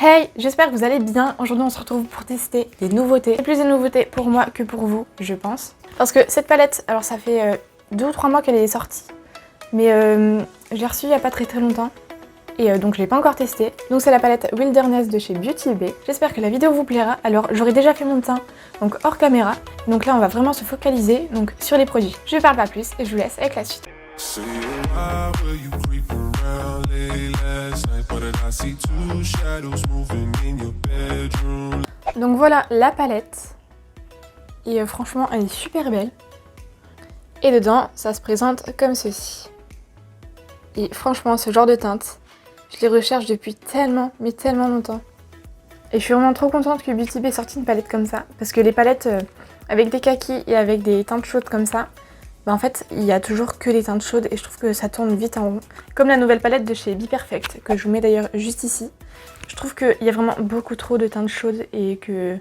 Hey, j'espère que vous allez bien. Aujourd'hui on se retrouve pour tester des nouveautés. C'est plus des nouveautés pour moi que pour vous, je pense. Parce que cette palette, alors ça fait 2 ou 3 mois qu'elle est sortie. Mais je l'ai reçue il n'y a pas très longtemps. Et donc je l'ai pas encore testée. Donc c'est la palette Wilderness de chez Beauty Bay. J'espère que la vidéo vous plaira. Alors j'aurai déjà fait mon teint, donc hors caméra. Donc là on va vraiment se focaliser donc, sur les produits. Je ne parle pas plus et je vous laisse avec la suite. Donc voilà la palette. Et franchement elle est super belle. Et dedans ça se présente comme ceci. Et franchement ce genre de teinte, je les recherche depuis tellement, mais tellement longtemps. Et je suis vraiment trop contente que Beauty Bay ait sorti une palette comme ça. Parce que les palettes avec des kakis et avec des teintes chaudes comme ça, bah en fait, il y a toujours que des teintes chaudes et je trouve que ça tourne vite en rond. Comme la nouvelle palette de chez Be Perfect, que je vous mets d'ailleurs juste ici. Je trouve qu'il y a vraiment beaucoup trop de teintes chaudes et que,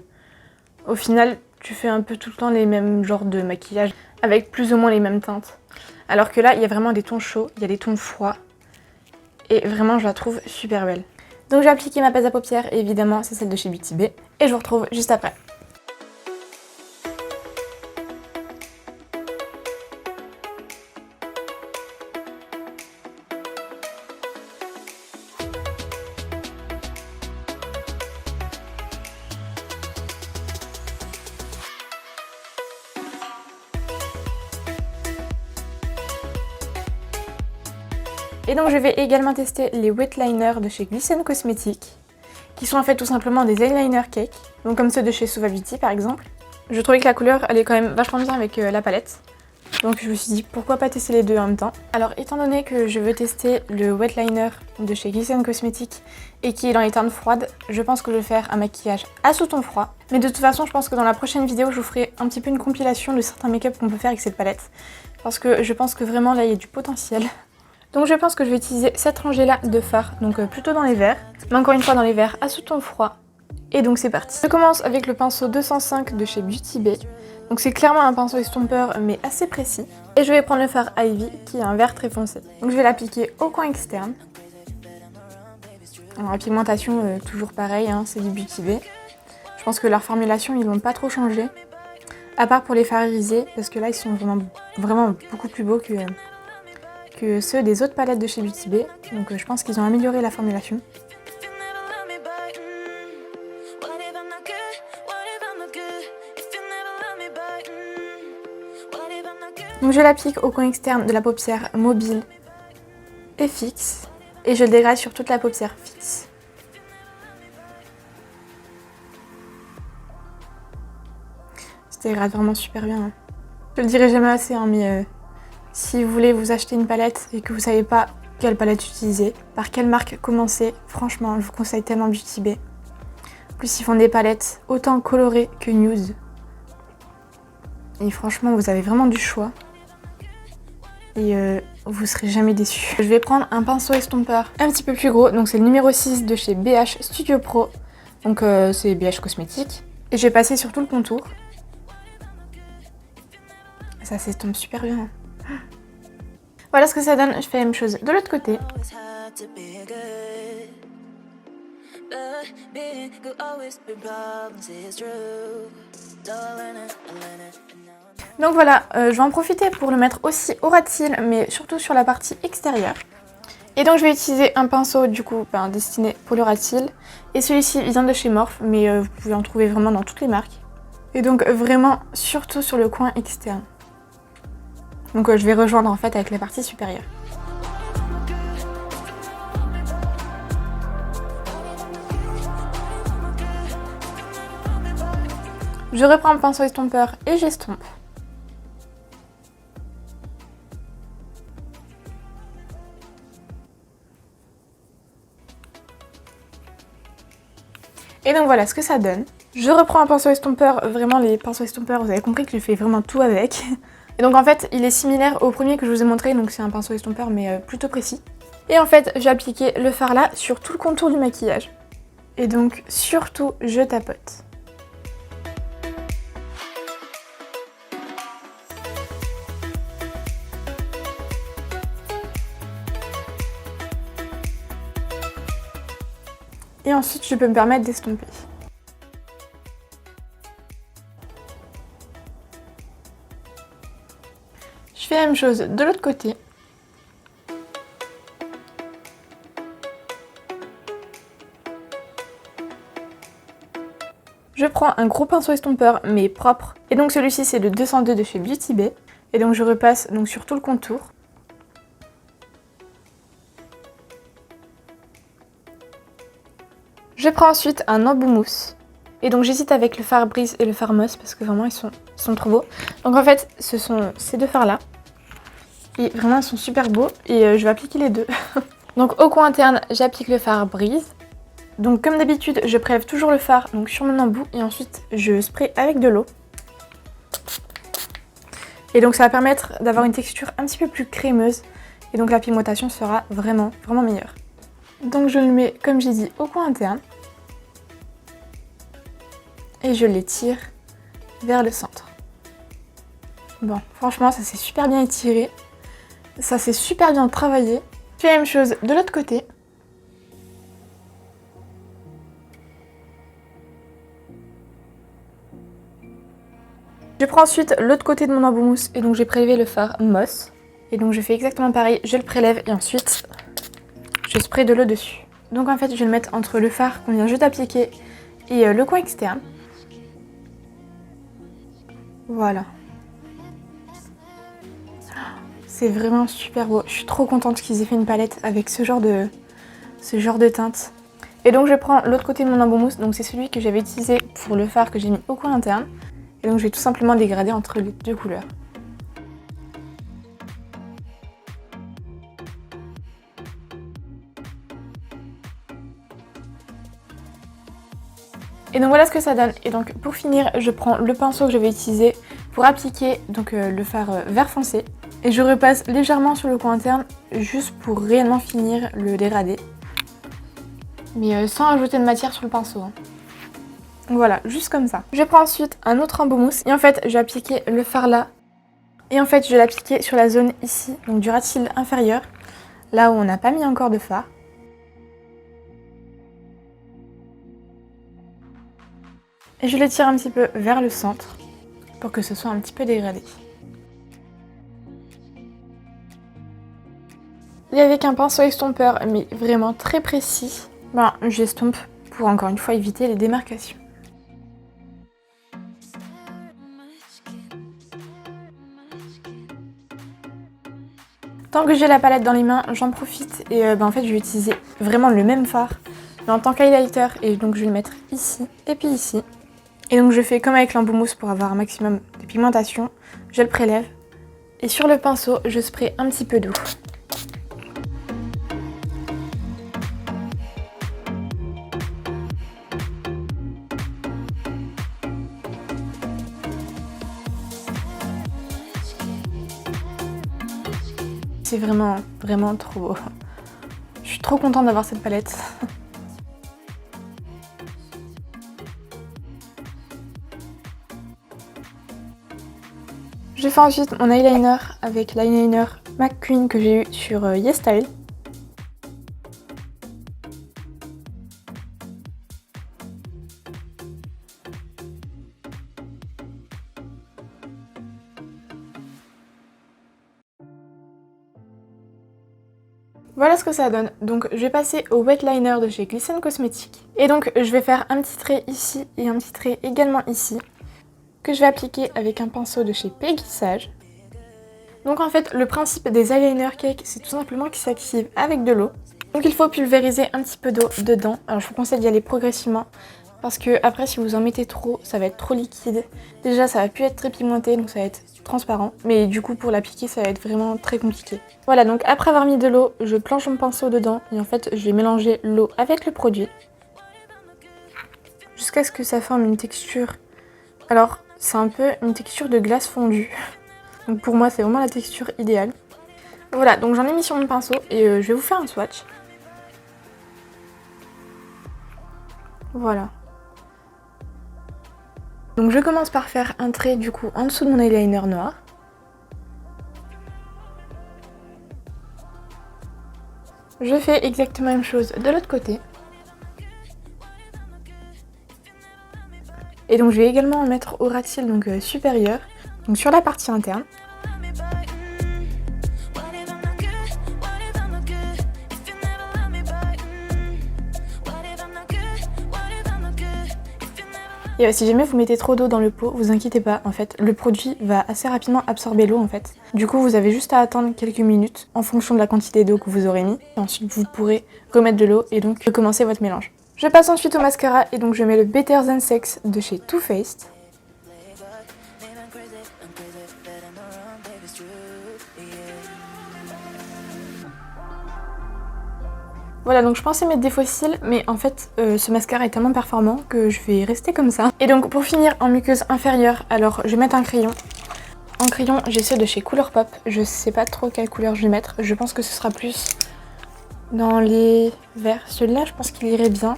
au final, tu fais un peu tout le temps les mêmes genres de maquillage avec plus ou moins les mêmes teintes. Alors que là, il y a vraiment des tons chauds, il y a des tons froids. Et vraiment, je la trouve super belle. Donc j'ai appliqué ma base à paupières, et évidemment c'est celle de chez Beauty Bay. Et je vous retrouve juste après. Et donc je vais également tester les wet liners de chez Glisten Cosmetics, qui sont en fait tout simplement des eyeliner cake, donc comme ceux de chez Suva Beauty par exemple. Je trouvais que la couleur elle est quand même vachement bien avec la palette, donc je me suis dit pourquoi pas tester les deux en même temps. Alors étant donné que je veux tester le wet liner de chez Glisten Cosmetics et qui est dans les teintes froides, je pense que je vais faire un maquillage à sous-ton froid. Mais de toute façon je pense que dans la prochaine vidéo je vous ferai un petit peu une compilation de certains make-up qu'on peut faire avec cette palette, parce que je pense que vraiment là il y a du potentiel. Donc je pense que je vais utiliser cette rangée là de fard, donc plutôt dans les verts, mais encore une fois dans les verts à sous-ton froid. Et donc c'est parti. Je commence avec le pinceau 205 de chez Beauty Bay. Donc c'est clairement un pinceau estompeur mais assez précis. Et je vais prendre le fard Ivy qui est un vert très foncé. Donc je vais l'appliquer au coin externe. Alors la pigmentation toujours pareil, hein, c'est du Beauty Bay. Je pense que leur formulation ils n'ont pas trop changé. À part pour les fards irisés, parce que là ils sont vraiment beaucoup plus beaux que ceux des autres palettes de chez Beauty Bay. Donc je pense qu'ils ont amélioré la formulation. Donc je l'applique au coin externe de la paupière mobile et fixe. Et je le dégrade sur toute la paupière fixe. Ça dégrade vraiment super bien. Hein. Je le dirai jamais assez, hein, mais si vous voulez vous acheter une palette et que vous savez pas quelle palette utiliser, par quelle marque commencer, franchement je vous conseille tellement Beauty Bay. En plus ils font des palettes autant colorées que nude. Et franchement vous avez vraiment du choix. Et vous serez jamais déçus. Je vais prendre un pinceau estompeur un petit peu plus gros, donc c'est le numéro 6 de chez BH Studio Pro. Donc c'est BH Cosmetics. Et je vais passer sur tout le contour. Ça s'estompe super bien. Voilà ce que ça donne, je fais la même chose de l'autre côté. Donc voilà, je vais en profiter pour le mettre aussi au ras de cils, mais surtout sur la partie extérieure. Et donc je vais utiliser un pinceau du coup destiné pour le ras de cils. Et celui-ci vient de chez Morphe, mais vous pouvez en trouver vraiment dans toutes les marques. Et donc vraiment surtout sur le coin externe. Donc je vais rejoindre en fait avec la partie supérieure. Je reprends un pinceau estompeur et j'estompe. Et donc voilà ce que ça donne. Je reprends un pinceau estompeur, vraiment les pinceaux estompeurs, vous avez compris que je fais vraiment tout avec. Et donc en fait il est similaire au premier que je vous ai montré, donc c'est un pinceau estompeur mais plutôt précis. Et en fait j'ai appliqué le fard là sur tout le contour du maquillage. Et donc surtout je tapote. Et Et ensuite, je peux me permettre d'estomper. Je fais la même chose de l'autre côté. Je prends un gros pinceau estompeur mais propre. Et donc celui-ci c'est le 202 de chez Beauty Bay. Et donc je repasse donc sur tout le contour. Je prends ensuite un embout mousse. Et donc j'hésite avec le fard brise et le fard moss parce que vraiment ils sont trop beaux. Donc en fait ce sont ces deux fards là. Et vraiment ils sont super beaux et je vais appliquer les deux. Donc au coin interne j'applique le fard brise. Donc comme d'habitude je prélève toujours le fard donc sur mon embout et ensuite je spray avec de l'eau. Et donc ça va permettre d'avoir une texture un petit peu plus crémeuse. Et donc la pigmentation sera vraiment meilleure. Donc je le mets comme j'ai dit au coin interne. Et je l'étire vers le centre. Bon, franchement, ça s'est super bien étiré. Ça s'est super bien travaillé. Je fais la même chose de l'autre côté. Je prends ensuite l'autre côté de mon embout mousse et donc j'ai prélevé le fard moss. Et donc je fais exactement pareil, je le prélève et ensuite je spray de l'eau dessus. Donc en fait, je vais le mettre entre le fard qu'on vient juste d'appliquer et le coin externe. Voilà. C'est vraiment super beau. Je suis trop contente qu'ils aient fait une palette avec ce genre de teinte. Et donc je prends l'autre côté de mon embout mousse. Donc c'est celui que j'avais utilisé pour le fard que j'ai mis au coin interne. Et donc je vais tout simplement dégrader entre les deux couleurs. Et donc voilà ce que ça donne. Et donc pour finir, je prends le pinceau que je vais utiliser pour appliquer donc, le fard vert foncé. Et je repasse légèrement sur le coin interne juste pour réellement finir le dégradé. Mais sans ajouter de matière sur le pinceau. Hein. Voilà, juste comme ça. Je prends ensuite un autre embout mousse. Et en fait, je vais appliquer le fard là. Et en fait, je vais l'appliquer sur la zone ici, donc du ras de cils inférieur. Là où on n'a pas mis encore de fard. Et je l'étire un petit peu vers le centre pour que ce soit un petit peu dégradé. Et avec un pinceau estompeur, mais vraiment très précis, j'estompe pour encore une fois éviter les démarcations. Tant que j'ai la palette dans les mains, j'en profite et en fait je vais utiliser vraiment le même fard, mais en tant qu'highlighter, et donc je vais le mettre ici et puis ici. Et donc je fais comme avec l'embout mousse pour avoir un maximum de pigmentation, je le prélève et sur le pinceau je spray un petit peu d'eau. C'est vraiment trop beau. Je suis trop contente d'avoir cette palette. Je fais ensuite mon eyeliner avec l'eyeliner McQueen que j'ai eu sur YesStyle. Voilà ce que ça donne. Donc je vais passer au wet liner de chez Glisten Cosmetics. Et donc je vais faire un petit trait ici et un petit trait également ici, que je vais appliquer avec un pinceau de chez Peggy Sage. Donc en fait le principe des eyeliner cake, c'est tout simplement qu'ils s'activent avec de l'eau. Donc il faut pulvériser un petit peu d'eau dedans. Alors je vous conseille d'y aller progressivement parce que après si vous en mettez trop, ça va être trop liquide. Déjà ça va plus être très pigmenté, donc ça va être transparent. Mais du coup pour l'appliquer ça va être vraiment très compliqué. Voilà, donc après avoir mis de l'eau, je planche mon pinceau dedans et en fait je vais mélanger l'eau avec le produit. Jusqu'à ce que ça forme une texture. Alors c'est un peu une texture de glace fondue. Donc pour moi c'est vraiment la texture idéale. Voilà, donc j'en ai mis sur mon pinceau et je vais vous faire un swatch. Voilà. Donc je commence par faire un trait du coup en dessous de mon eyeliner noir. Je fais exactement la même chose de l'autre côté. Et donc je vais également en mettre au ras de cils donc supérieur, donc sur la partie interne. Et si jamais vous mettez trop d'eau dans le pot, vous inquiétez pas, en fait, le produit va assez rapidement absorber l'eau en fait. Du coup, vous avez juste à attendre quelques minutes en fonction de la quantité d'eau que vous aurez mis. Et ensuite, vous pourrez remettre de l'eau et donc recommencer votre mélange. Je passe ensuite au mascara et donc je mets le Better Than Sex de chez Too Faced. Voilà, donc je pensais mettre des faux cils, mais en fait ce mascara est tellement performant que je vais rester comme ça. Et donc pour finir en muqueuse inférieure, alors je vais mettre un crayon. En crayon, j'ai ceux de chez Colourpop. Je sais pas trop quelle couleur je vais mettre. Je pense que ce sera plus dans les verts. Celui-là, je pense qu'il irait bien.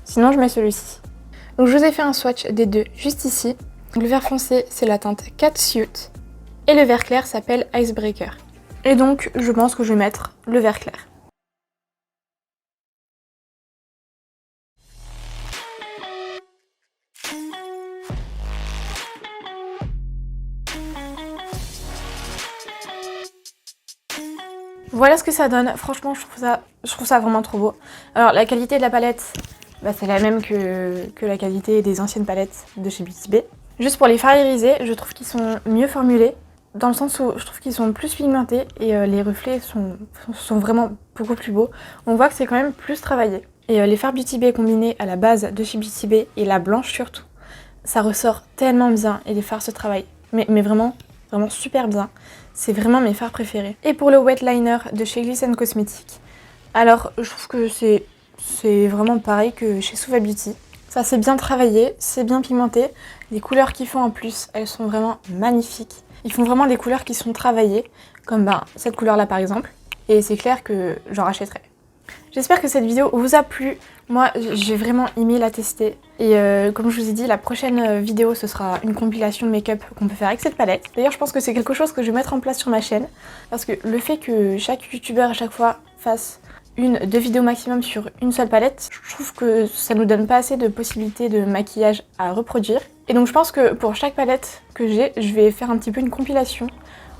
Sinon, je mets celui-ci. Donc je vous ai fait un swatch des deux juste ici. Donc, le vert foncé, c'est la teinte Catsuit. Et le vert clair s'appelle Icebreaker. Et donc, je pense que je vais mettre le vert clair. Voilà ce que ça donne. Franchement, je trouve ça vraiment trop beau. Alors, la qualité de la palette, bah, c'est la même que la qualité des anciennes palettes de chez Beauty Bay. Juste pour les fards irisés, je trouve qu'ils sont mieux formulés. Dans le sens où je trouve qu'ils sont plus pigmentés et les reflets sont vraiment beaucoup plus beaux. On voit que c'est quand même plus travaillé. Et les fards Beauty Bay combinés à la base de chez Beauty Bay et la blanche surtout, ça ressort tellement bien et les fards se travaillent. Mais vraiment super bien. C'est vraiment mes fards préférés. Et pour le wet liner de chez Gliss Cosmetics, alors je trouve que c'est vraiment pareil que chez Suva Beauty. Ça c'est bien travaillé, c'est bien pigmenté. Les couleurs qu'ils font en plus, elles sont vraiment magnifiques. Ils font vraiment des couleurs qui sont travaillées, comme cette couleur là par exemple. Et c'est clair que j'en rachèterai. J'espère que cette vidéo vous a plu. Moi, j'ai vraiment aimé la tester. Et comme je vous ai dit, la prochaine vidéo, ce sera une compilation de make-up qu'on peut faire avec cette palette. D'ailleurs, je pense que c'est quelque chose que je vais mettre en place sur ma chaîne. Parce que le fait que chaque youtubeur à chaque fois fasse 1-2 vidéos maximum sur une seule palette, je trouve que ça nous donne pas assez de possibilités de maquillage à reproduire. Et donc je pense que pour chaque palette que j'ai, je vais faire un petit peu une compilation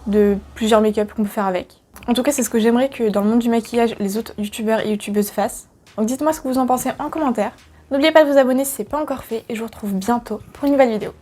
de plusieurs make-up qu'on peut faire avec. En tout cas, c'est ce que j'aimerais que dans le monde du maquillage, les autres youtubeurs et youtubeuses fassent. Donc dites-moi ce que vous en pensez en commentaire. N'oubliez pas de vous abonner si c'est pas encore fait et je vous retrouve bientôt pour une nouvelle vidéo.